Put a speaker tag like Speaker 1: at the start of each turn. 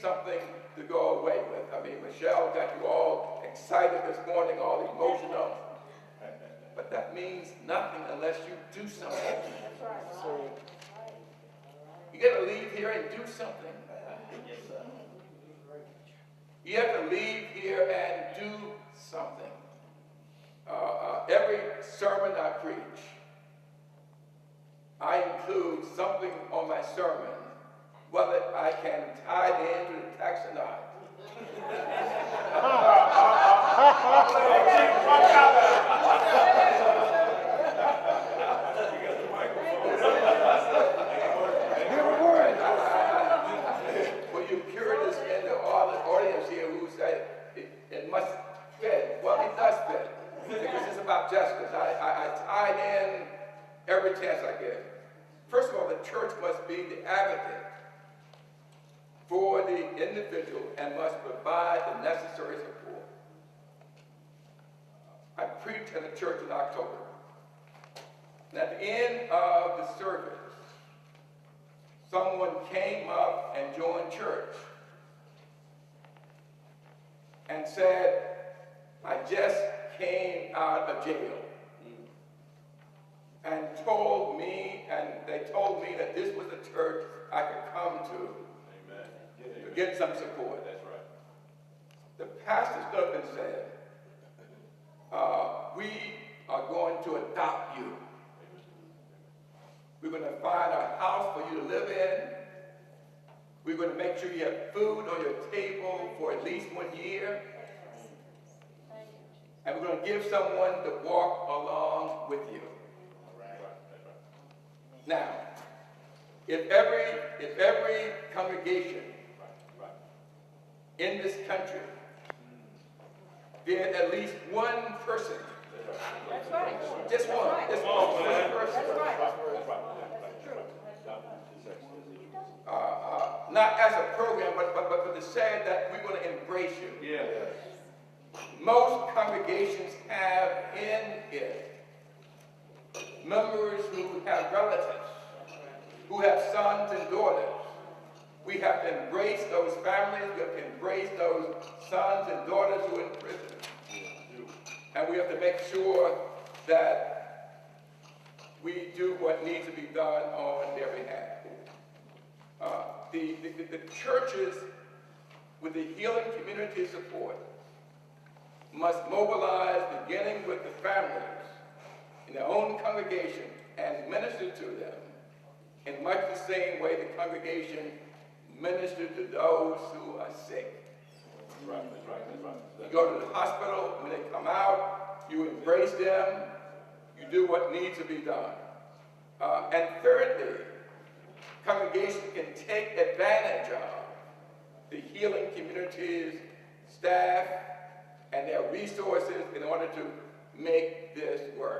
Speaker 1: something to go away with. I mean, Michelle got you all excited this morning, all emotional. But that means nothing unless you do something.
Speaker 2: That's right.
Speaker 1: So you got to leave here and do something.
Speaker 3: Yes, sir.
Speaker 1: You have to leave here and do something. Every sermon I preach, I include something on my sermon, whether I can tie it into the text or not. Well, you curious in the audience here who say it must fit. Well, it does fit. Because it's about justice. I tied in every chance I get. First of all, the church must be the advocate for the individual and must provide the necessary support. I preached at a church in October. And at the end of the service, someone came up and joined church and said, I just came out of jail. And they told me that this was a church I could come to.
Speaker 3: Amen.
Speaker 1: To get some support.
Speaker 3: That's right.
Speaker 1: The pastor stood up and said, we are going to adopt you. We're going to find a house for you to live in. We're going to make sure you have food on your table for at least 1 year. And we're going to give someone to walk along with you. Now, if every congregation in this country did at least one person,
Speaker 2: That's right.
Speaker 1: just one, just one person,
Speaker 2: That's right.
Speaker 1: not as a program, but to say that we're going to embrace you.
Speaker 3: Yeah.
Speaker 1: Most congregations have in it members who have relatives, who have sons and daughters. We have to embrace those families. We have to embrace those sons and daughters who are in prison. And we have to make sure that we do what needs to be done on their behalf. The churches with the healing community support must mobilize, beginning with the families in their own congregation, and minister to them in much the same way the congregation ministered to those who are sick.
Speaker 3: That's right. That's right. That's right.
Speaker 1: You go to the hospital, when they come out, you embrace them, you do what needs to be done. And thirdly, congregation can take advantage of the healing community's staff and their resources in order to make this work.